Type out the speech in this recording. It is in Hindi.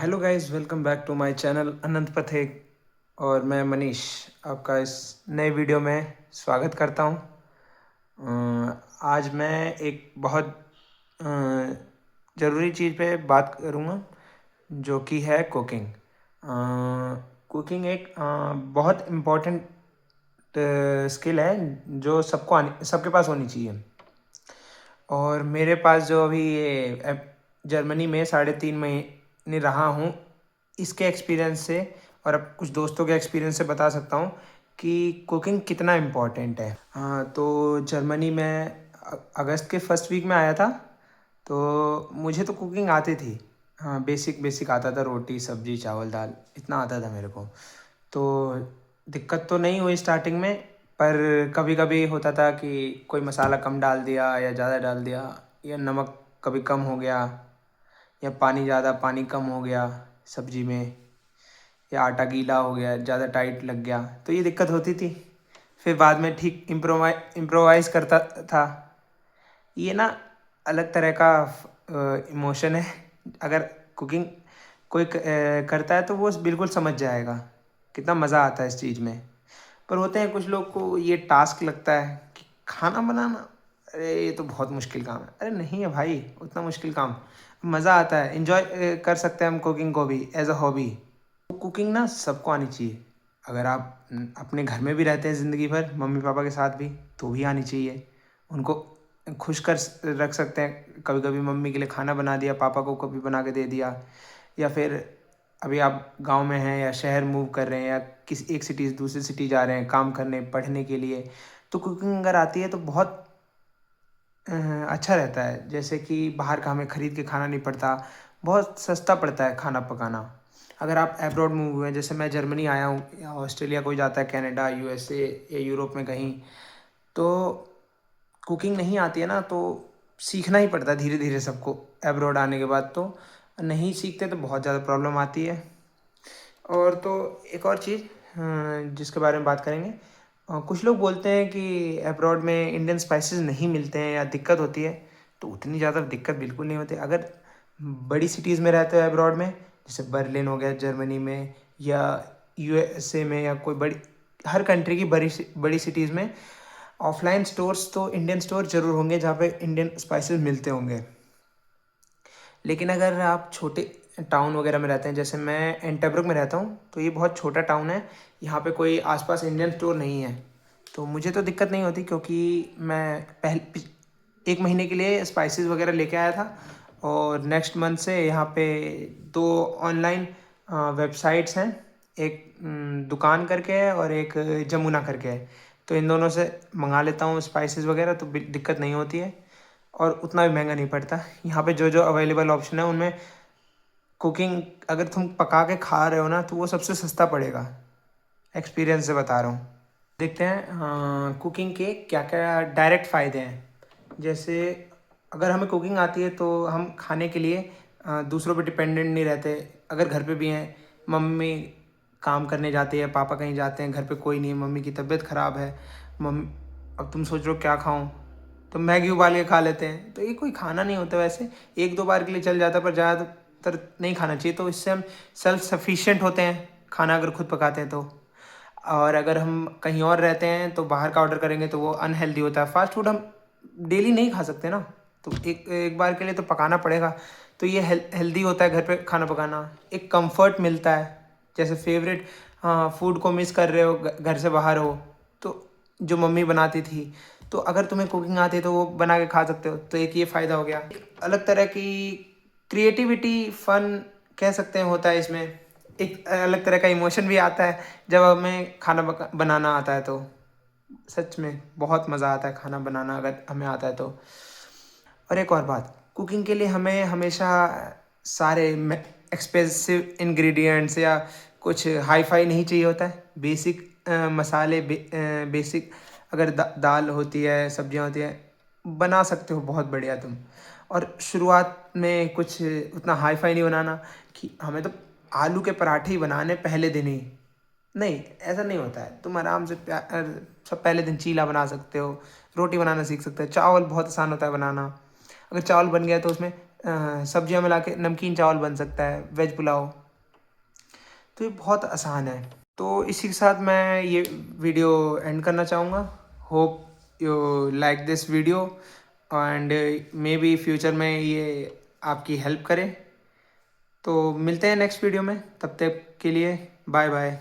Hello guys, welcome back to my channel Anant Pathak. और मैं मनीष आपका इस नए वीडियो में स्वागत करता हूं। आज मैं एक बहुत ज़रूरी चीज़ पे बात करूंगा, जो कि है कुकिंग। कुकिंग एक बहुत इम्पोर्टेंट स्किल है जो सबके पास होनी चाहिए। और मेरे पास जो अभी ये जर्मनी में 3.5 महीने रहा हूँ, इसके एक्सपीरियंस से और अब कुछ दोस्तों के एक्सपीरियंस से बता सकता हूँ कि कुकिंग कितना इम्पोर्टेंट है। हाँ, तो जर्मनी में अगस्त के फर्स्ट वीक में आया था। तो मुझे तो कुकिंग आती थी। हाँ, बेसिक बेसिक आता था, रोटी सब्जी चावल दाल इतना आता था मेरे को। तो दिक्कत तो नहीं हुई स्टार्टिंग में, पर कभी कभी होता था कि कोई मसाला कम डाल दिया या ज़्यादा डाल दिया, या नमक कभी कम हो गया, या पानी ज़्यादा पानी कम हो गया सब्जी में, या आटा गीला हो गया, ज़्यादा टाइट लग गया, तो ये दिक्कत होती थी। फिर बाद में ठीक इम्प्रोवाइज़ करता था। ये ना अलग तरह का इमोशन है। अगर कुकिंग कोई करता है तो वो बिल्कुल समझ जाएगा कितना मज़ा आता है इस चीज़ में। पर होते हैं कुछ लोग को ये टास्क लगता है कि खाना बनाना, अरे ये तो बहुत मुश्किल काम है। अरे नहीं है भाई, उतना मुश्किल काम, मज़ा आता है, इन्जॉय कर सकते हैं हम कुकिंग को भी एज अ हॉबी। कुकिंग ना सबको आनी चाहिए। अगर आप अपने घर में भी रहते हैं ज़िंदगी भर मम्मी पापा के साथ भी, तो भी आनी चाहिए। उनको खुश कर रख सकते हैं। कभी कभी मम्मी के लिए खाना बना दिया, पापा को कभी बना के दे दिया। या फिर अभी आप गांव में हैं या शहर मूव कर रहे हैं, या किसी एक सिटी से दूसरी सिटी जा रहे हैं काम करने पढ़ने के लिए, तो कुकिंग अगर आती है तो बहुत अच्छा रहता है। जैसे कि बाहर का हमें ख़रीद के खाना नहीं पड़ता, बहुत सस्ता पड़ता है खाना पकाना। अगर आप अब्रॉड मूव हुए हैं, जैसे मैं जर्मनी आया हूँ, या ऑस्ट्रेलिया कोई जाता है, कनाडा यूएसए या यूरोप में कहीं, तो कुकिंग नहीं आती है ना, तो सीखना ही पड़ता है धीरे धीरे सबको। अब्रॉड आने के बाद तो नहीं सीखते तो बहुत ज़्यादा प्रॉब्लम आती है। और तो एक और चीज़ जिसके बारे में बात करेंगे, कुछ लोग बोलते हैं कि अब्रॉड में इंडियन स्पाइसेस नहीं मिलते हैं या दिक्कत होती है। तो उतनी ज़्यादा दिक्कत बिल्कुल नहीं होती। अगर बड़ी सिटीज़ में रहते हो अब्रॉड में, जैसे बर्लिन हो गया जर्मनी में, या यूएसए में, या कोई बड़ी, हर कंट्री की बड़ी सिटीज़ में ऑफलाइन स्टोर्स तो इंडियन स्टोर ज़रूर होंगे जहाँ पे इंडियन स्पाइसेस मिलते होंगे। लेकिन अगर आप छोटे टाउन वगैरह में रहते हैं, जैसे मैं एंटरब्रुक में रहता हूँ, तो ये बहुत छोटा टाउन है। यहाँ पे कोई आसपास इंडियन स्टोर नहीं है। तो मुझे तो दिक्कत नहीं होती, क्योंकि मैं पहले 1 महीने के लिए स्पाइसेस वगैरह लेके आया था। और नेक्स्ट मंथ से यहाँ पे 2 ऑनलाइन वेबसाइट्स हैं, एक दुकान करके है और एक जमुना करके है। तो इन दोनों से मंगा लेता हूँ स्पाइसेस वगैरह, तो दिक्कत नहीं होती है। और उतना भी महंगा नहीं पड़ता। यहाँ पे जो जो अवेलेबल ऑप्शन है उनमें कुकिंग, अगर तुम पका के खा रहे हो ना, तो वो सबसे सस्ता पड़ेगा। एक्सपीरियंस से बता रहा हूँ। देखते हैं कुकिंग के क्या क्या डायरेक्ट फ़ायदे हैं। जैसे अगर हमें कुकिंग आती है तो हम खाने के लिए दूसरों पे डिपेंडेंट नहीं रहते। अगर घर पे भी हैं, मम्मी काम करने जाती है, पापा कहीं जाते हैं, घर पे कोई नहीं है, मम्मी की तबीयत ख़राब है, मम्मी, अब तुम सोच रहे हो क्या खाऊं, तो मैगी उबाल के खा लेते हैं। तो ये कोई खाना नहीं होता वैसे, 1-2 बार के लिए चल जाता है, पर ज़्यादातर नहीं खाना चाहिए। तो इससे हम सेल्फ सफिशिएंट होते हैं खाना अगर खुद पकाते हैं तो। और अगर हम कहीं और रहते हैं तो बाहर का ऑर्डर करेंगे तो वो अनहेल्दी होता है। फास्ट फूड हम डेली नहीं खा सकते ना, तो एक एक बार के लिए तो पकाना पड़ेगा। तो ये हेल्दी होता है घर पे खाना पकाना। एक कंफर्ट मिलता है, जैसे फेवरेट फूड को मिस कर रहे हो, घर से बाहर हो, तो जो मम्मी बनाती थी, तो अगर तुम्हें कुकिंग आती है तो वो बना के खा सकते हो। तो एक ये फ़ायदा हो गया। एक अलग तरह की क्रिएटिविटी, फन कह सकते हैं, होता है इसमें। एक अलग तरह का इमोशन भी आता है जब हमें खाना बनाना आता है। तो सच में बहुत मज़ा आता है खाना बनाना अगर हमें आता है तो। और एक और बात, कुकिंग के लिए हमें हमेशा सारे एक्सपेंसिव इंग्रेडिएंट्स या कुछ हाई फाई नहीं चाहिए होता है। बेसिक मसाले, बेसिक अगर दाल होती है, सब्जियां होती है, बना सकते हो बहुत बढ़िया तुम। और शुरुआत में कुछ उतना हाई फाई नहीं बनाना कि हमें तो आलू के पराठे ही बनाने पहले दिन ही। नहीं, ऐसा नहीं होता है। तुम आराम से सब पहले दिन चीला बना सकते हो, रोटी बनाना सीख सकते हो। चावल बहुत आसान होता है बनाना। अगर चावल बन गया तो उसमें सब्जियां मिला के नमकीन चावल बन सकता है, वेज पुलाव। तो ये बहुत आसान है। तो इसी के साथ मैं ये वीडियो एंड करना चाहूँगा। Hope you like this video and may be future में ये आपकी हेल्प करे। तो मिलते हैं नेक्स्ट वीडियो में, तब तक के लिए बाय बाय।